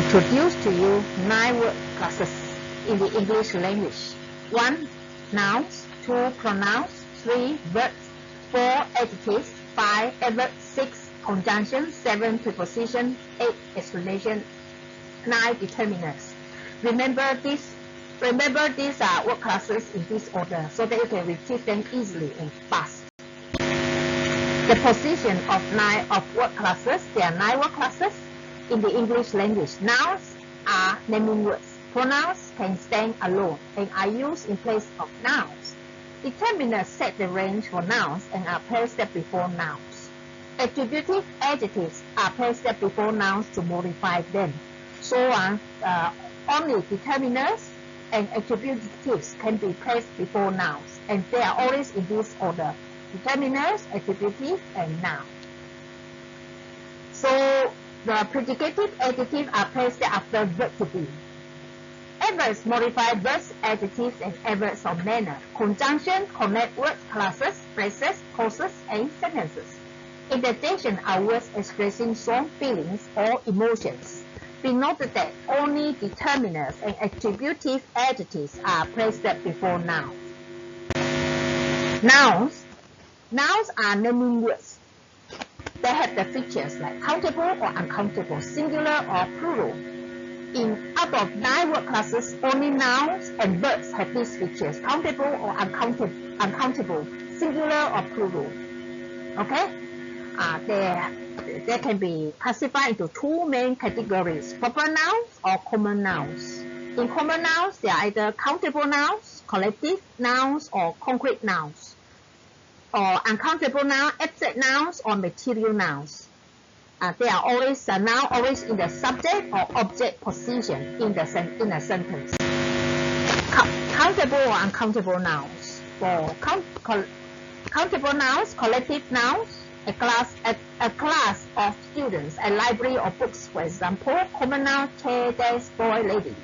introduce to you 9 word classes in the English language. 1. Nouns. 2. Pronouns. 3. Verbs. 4. Adjectives. 5. Adverbs. 6. Conjunctions. 7. Prepositions. 8. Explanation. 9. Determiners. Remember these word classes in this order so that you can retrieve them easily and fast. The position of word classes. There are 9 word classes in the English language. Nouns are naming words. Pronouns can stand alone and are used in place of nouns. Determiners set the range for nouns and are placed before nouns. Attributive adjectives are placed before nouns to modify them. So only determiners and attributives can be placed before nouns, and they are always in this order: determiners, attributive, and noun. So the predicative adjectives are placed after verb-to-be. Adverbs modify verbs, adjectives, and adverbs of manner. Conjunctions connect word classes, phrases, clauses, and sentences. Interjections are words expressing strong feelings or emotions. Be noted that only determiners and attributive adjectives are placed before nouns. Nouns are naming words. They have the features like countable or uncountable, singular or plural. Out of 9 word classes, only nouns and verbs have these features: countable or uncountable, singular or plural. Okay? They can be classified into 2 main categories: proper nouns or common nouns. In common nouns, they are either countable nouns, collective nouns, or concrete nouns, or uncountable nouns, abstract nouns, or material nouns. They are always noun always in the subject or object position in a sentence. Countable or uncountable nouns. For countable nouns, collective nouns, a class of students, a library of books, for example, common noun, chair, desk, boy, lady.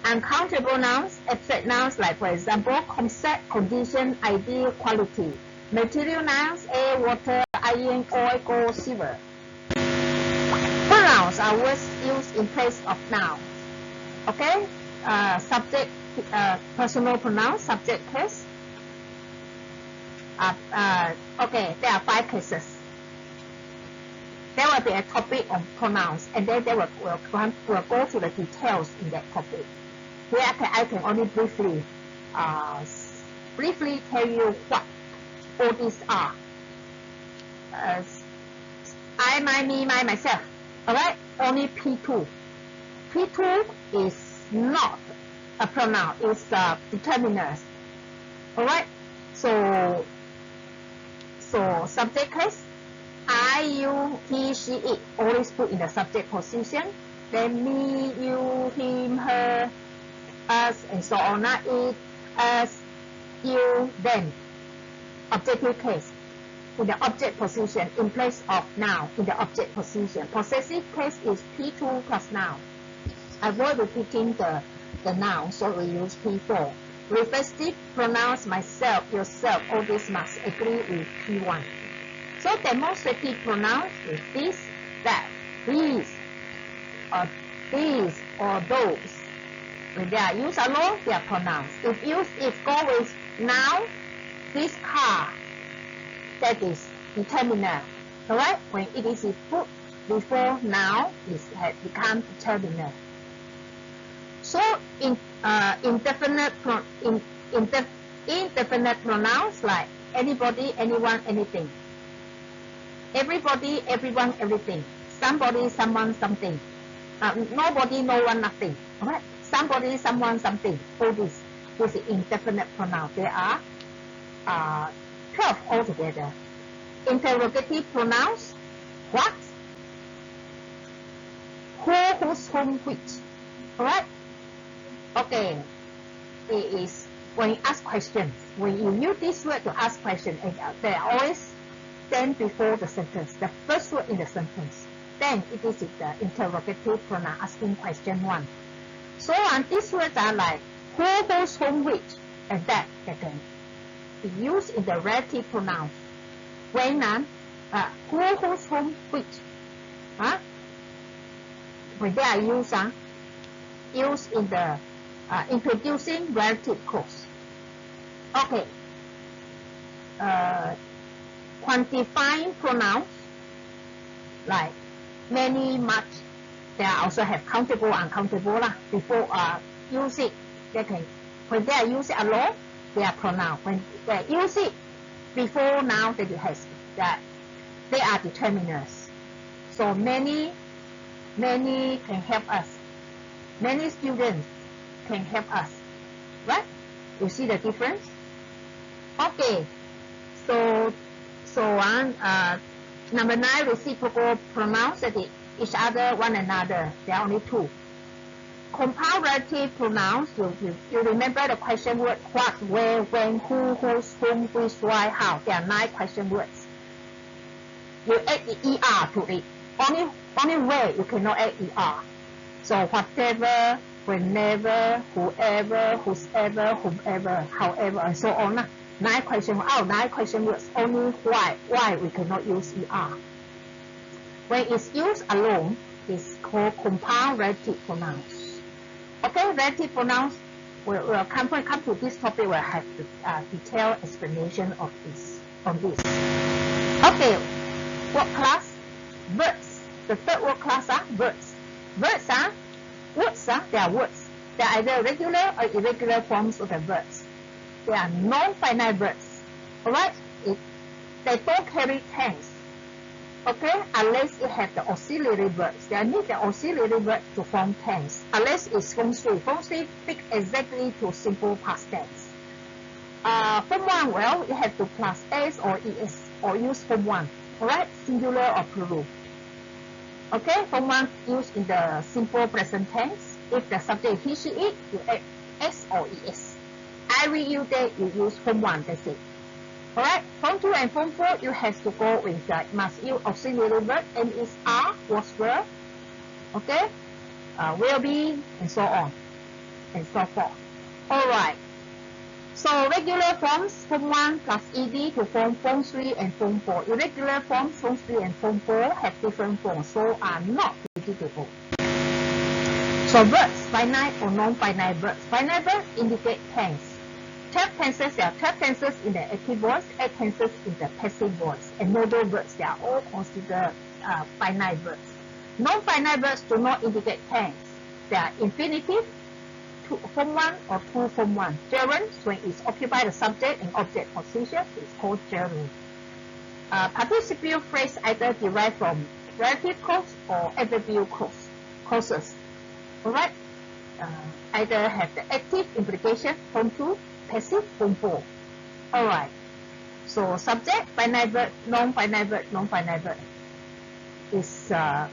Uncountable nouns, abstract nouns, like for example, concept, condition, idea, quality. Material nouns, air, water, iron, oil, gold, silver. Pronouns are words used in place of nouns. Okay? Subject, personal pronouns, subject case. Okay, there are 5 cases. There will be a topic on pronouns, and then they will go to the details in that topic. Here I can only briefly tell you what all these are. I, my, me, my, myself. Alright? Only P2. P2 is not a pronoun, it's a determiner. Alright? So subject case, I, you, he, she, it, always put in the subject position. Then me, you, him, her, us, and so on. It, us, you, them. Objective case, in the object position in place of noun in the object position. Possessive case is P2 plus noun. Avoid repeating the noun, so we use P4. Reflexive pronouns, myself, yourself, all this must agree with P1. So demonstrative pronouns is this, that, these, or those. When they are used alone, they are pronouns. If go with noun, this car, that is determiner. Alright? When it is put before noun, it has become determiner. So indefinite pronouns like anybody, anyone, anything. Everybody, everyone, everything. Somebody, someone, something. Nobody, no one, nothing. Alright? Somebody, someone, something. All this is indefinite pronoun. There are 12 altogether. Interrogative pronouns: what, who, whose, whom, which. Alright? Okay. It is when you ask questions. When you use this word to ask questions, they always stand before the sentence, the first word in the sentence. Then it is the interrogative pronoun, asking question 1. So these words are like who, whose, whom, which, and that can be used in the relative pronouns. When who, whose, whom, which. when they are used in the introducing relative clause. Okay. Quantifying pronouns like many, much, they also have countable, uncountable lah. Before use it, when they are used alone, they are pronoun. When they use it before noun, that they are determiners. So many can help us. Many students can help us, right? You see the difference? Okay. So number 9, reciprocal pronouns that each other, one another. There are only 2. Compound relative pronouns, you remember the question word what, where, when, who, whose, whom, which, why, how. There are 9 question words. You add the ER to it. Only where you cannot add ER. So whatever, whenever, whoever, whosever, whomever, however, and so on. 9 question words. Only why we cannot use ER. When it's used alone, it's called compound relative pronouns. Okay, relative pronouns, we'll come to this topic, we'll have the detailed explanation of this. Okay, word class, verbs. The third word class are verbs. Verbs are words, they are words. They are either regular or irregular forms of the verbs. They are non-finite verbs. Alright? They don't carry tense. Okay? Unless it has the auxiliary verbs. They need the auxiliary verb to form tense. Unless it's fluency. Fluency fits exactly to simple past tense. Form 1, well, you have to plus s or es or use form 1. Alright? Singular or plural. Okay? Form 1 used in the simple present tense. If the subject he, she, it, you add s or es. I read you there, you use form 1, that's it. Alright, form 2 and form 4, you have to go with must use auxiliary verb, and is are, was, were, okay, will be, and so on, and so forth. Alright, so regular forms, form 1 plus ed to form 3 and form 4. Irregular forms, form 3 and form 4 have different forms, so are not repeatable. So verbs, finite or non-finite verbs. Finite verbs indicate tense. 12 tenses, there are 12 tenses in the active voice, 8 tenses in the passive voice. And modal verbs, they are all considered finite verbs. Non-finite verbs do not indicate tense. They are infinitive, form 1 or 2 form 1. Gerund, when it's occupied the subject and object position, it's called gerund. Participial phrase either derived from relative clause or adverbial clauses. Alright? Either have the active implication, form 2, passive, form 4. Alright. So subject, finite verb, non-finite verb, non-finite verb. Is so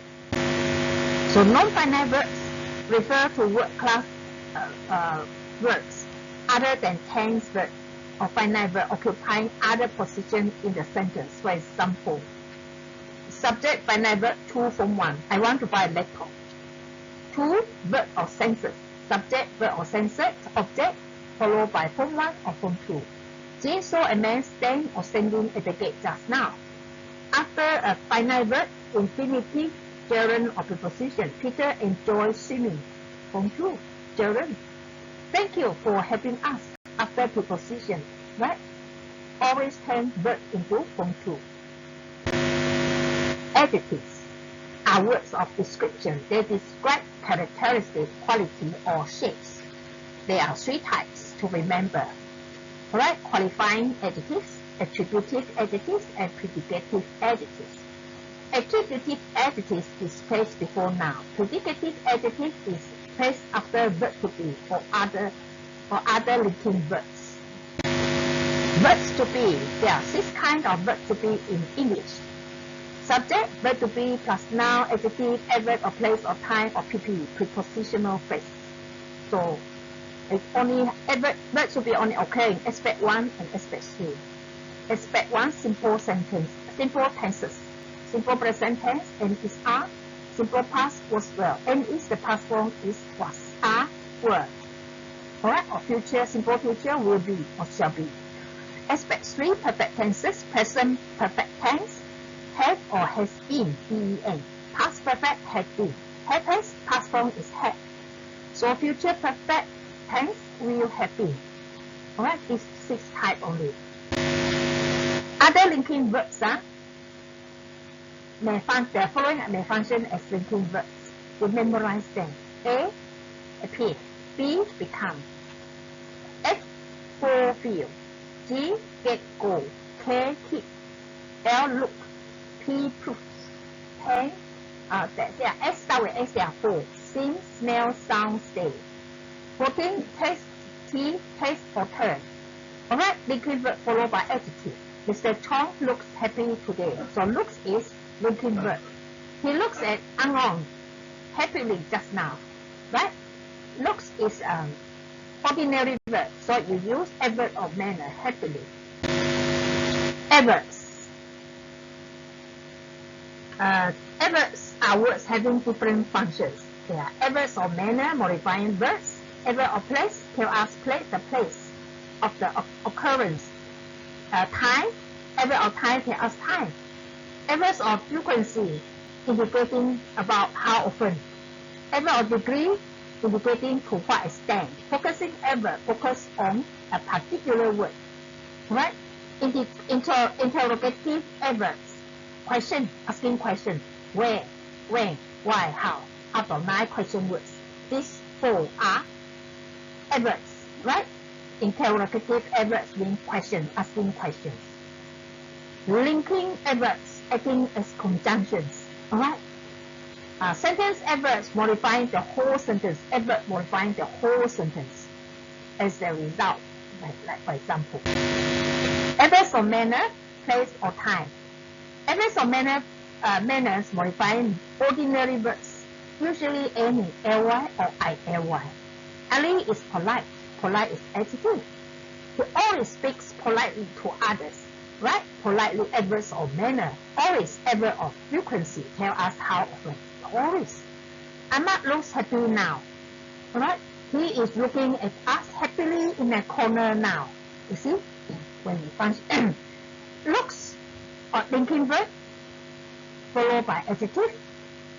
non-finite verbs refer to word class verbs other than tense verb or finite verb occupying other position in the sentence. For example, subject, finite verb, 2 form 1. I want to buy a laptop. 2, verb or senses. Subject, verb or senses, object, followed by form 1 or form 2. Jane saw a man stand or standing at the gate just now. After a finite verb, infinitive, gerund or preposition, Peter enjoys swimming. Form 2, gerund. Thank you for helping us. After preposition, right? Always turn verb into form 2. Adjectives are words of description. They describe characteristic, quality, or shapes. There are 3 types to remember. Alright, qualifying adjectives, attributive adjectives, and predicative adjectives. Attributive adjectives is placed before noun. Predicative adjective is placed after verb-to-be or other linking verbs. Verbs-to-be, there are 6 kinds of verb-to-be in English. Subject, verb-to-be plus noun, adjective, adverb or place or time or PP, prepositional phrase. So it's only verb-to-be only occur in aspect 1 and aspect 3. Aspect 1, simple sentence, simple tenses, simple present tense, and is are, simple past was were, and is the past form is was, are, were. Alright, or future, simple future will be or shall be. Aspect 3, perfect tenses, present perfect tense, have or has been, ben, past perfect had been, happiest, past form is had. So future perfect tense will happy. Alright, these 6 types only. Other linking verbs the following may function as linking verbs. We memorize them. A, appear. B, become. F, fulfill. G, get, go. K, keep. L, look. P, prove. S start with S, there are 4. See, smell, sound, stay. 14, taste. T, taste or turn. Alright, linking verb followed by adjective. Mr. Chong looks happy today. So looks is linking verb. He looks at Angon happily just now. Right? Looks is ordinary verb. So you use adverb of manner happily. Adverbs. Adverbs are words having different functions. They are adverbs of manner, modifying verbs. Adverb of place tell us the place of the occurrence. Time, adverb of time tell us time. Adverbs of frequency indicating about how often. Adverb of degree indicating to what extent. Focusing adverb focus on a particular word. Right? Interrogative adverbs. Question, asking question. Where, when, why, how. Out of 9 question words. These 4 are adverbs, right? Interrogative adverbs mean question, asking questions. Linking adverbs acting as conjunctions, alright? Sentence adverbs modifying the whole sentence, adverb modifying the whole sentence as a result, like for example. Adverbs of manner, place or time. Adverbs of manners modifying ordinary verbs, usually ending ly or ily. Ali is polite. Polite is adjective. He always speaks politely to others. Right? Politely adverbs of manner. Always adverb of frequency. Tell us how often. Always. Ahmad looks happy now. Alright? He is looking at us happily in a corner now. You see? When we function looks or linking verb followed by adjective.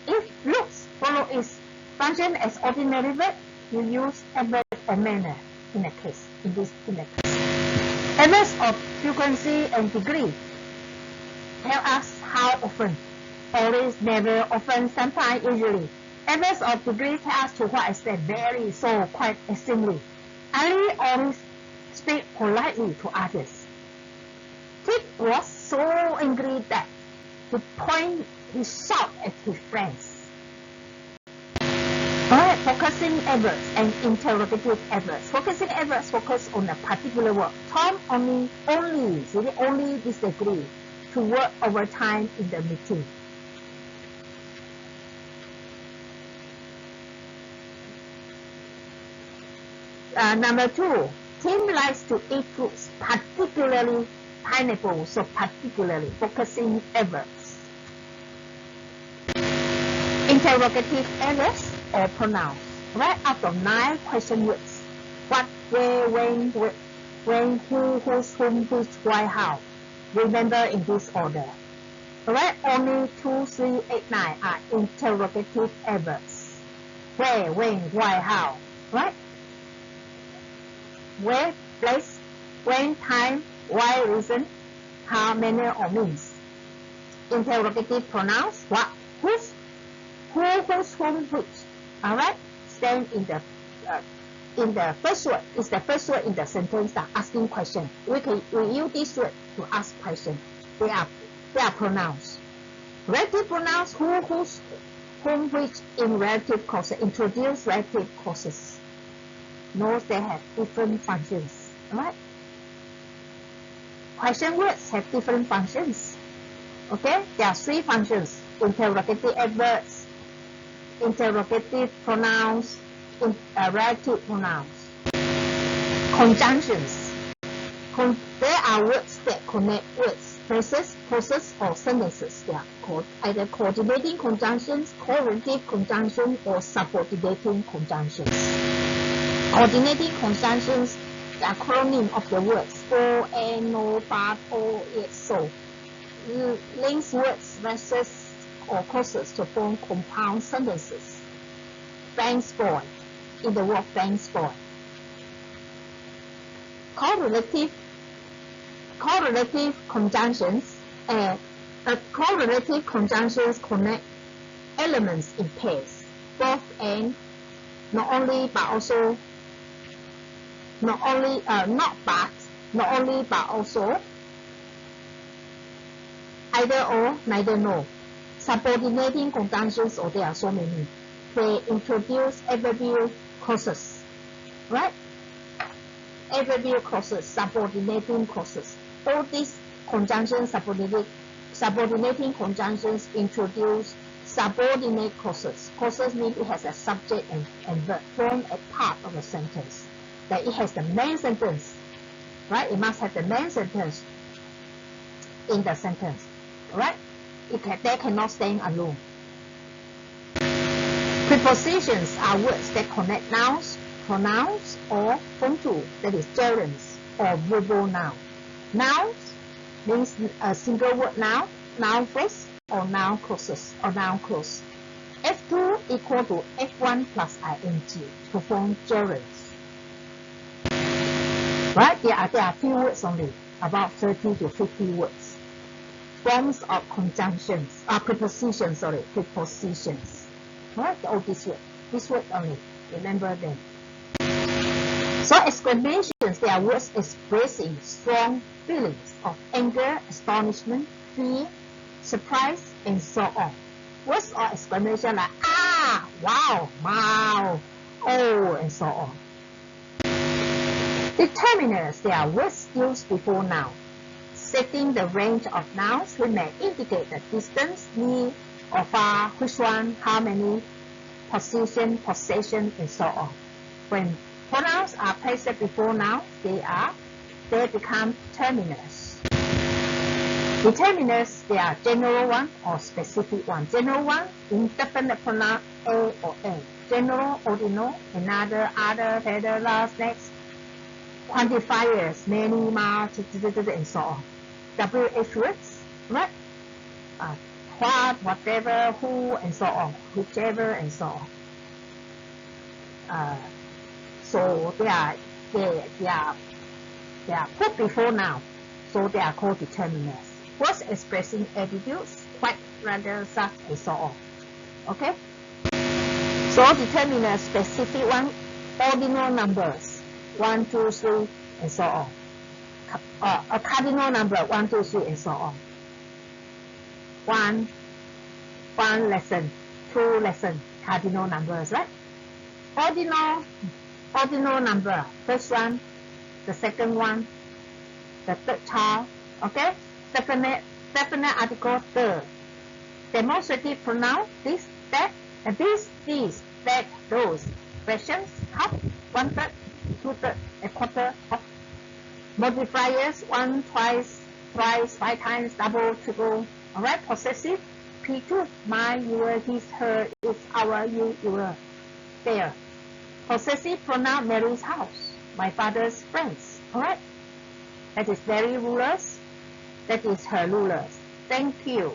If looks follow is function as ordinary verb, you use adverb of manner in a case. In the case. Adverbs of frequency and degree tell us how often. Always, never, often, sometimes, usually. Adverbs of degree tell us to what extent, very, so, quite, extremely. Ali always speak politely to others. Tip was so angry that he shouted at his friends. Alright, focusing adverbs and interrogative adverbs. Focusing adverbs focus on a particular word. Tom only disagree to work overtime in the meeting. Number 2, Tim likes to eat fruits, particularly pineapple, so particularly focusing adverbs. Interrogative adverbs or pronouns. Right out of 9 question words. What, where, when, who, whose, whom, which, why, how. Remember in this order. Alright, only 2, 3, 8, 9 are interrogative adverbs. Where, when, why, how. Right? Where, place, when, time, why, reason, how, manner, or means. Interrogative pronouns. What, whose, who, whose, whom, which. Alright, stand in the first word. Is the first word in the sentence that asking question. We use this word to ask question. They are pronouns. Relative pronouns. Who, whose, whom, which in relative clauses. Introduce relative clauses. Note they have different functions. Alright. Question words have different functions. Okay, there are 3 functions. Interrogative adverbs, interrogative pronouns, relative pronouns. Conjunctions. There are words that connect words, phrases, clauses, or sentences. They are called either coordinating conjunctions, correlative conjunctions, or subordinating conjunctions. Coordinating conjunctions are acronym of the words for, and, no, but, or, yet, so. Links words, phrases, or clauses to form compound sentences. thanks for. In the word thanks for. Correlative conjunctions correlative conjunctions connect elements in pairs, both and not only but also either or, neither nor. Subordinating conjunctions, or there are so many. They introduce adverbial clauses, right? Adverbial clauses, subordinating clauses. All these conjunctions, subordinating conjunctions introduce subordinate clauses. Clauses mean it has a subject and verb form a part of a sentence. That it has the main sentence, right? It must have the main sentence in the sentence, right? They cannot stand alone. Prepositions are words that connect nouns, pronouns, or functors, that is gerunds, or verbal noun. Nouns means a single word noun, noun phrase, or noun clauses, or noun clause. F2 equal to F1 plus ing to form gerunds. Right? There are few words only, about 30 to 50 words. Forms of conjunctions, prepositions. Right? All this word only. Remember them. So exclamations, they are words expressing strong feelings of anger, astonishment, fear, surprise, and so on. Words of exclamation like ah, wow, wow, oh, and so on. Determiners, they are words used before noun, setting the range of nouns. We may indicate the distance, near or far, which one, how many, position, possession, and so on. When pronouns are placed before nouns, they become determiners. Determiners, they are general one or specific one. General one, indefinite pronoun a or an. General, ordinal, another, other, better, last, next. Quantifiers, many, much, and so on. WH words, right? What, whatever, who, and so on. Whichever, and so on. So they are put before noun, so they are called determiners. Words expressing attitudes, quite, rather, such, and so on. Okay? So determiners, specific one, ordinal numbers, 1, 2, 3, and so on. A cardinal number, 1, 2, 3, and so on. One lesson, 2 lesson, cardinal numbers, right? Ordinal number, first one, the second one, the third child, okay? Definite article, the. Demonstrative pronoun, this, that, and this, that, those. Fractions, half, 1/3, 2/3, a quarter of. Modifiers, 1, twice, thrice, 5 times, double, triple. Alright, possessive, P2, my, your, his, her, it's, our, you, your, their. Possessive pronoun, Mary's house, my father's friends. Alright, that is very rulers, that is her rulers. Thank you.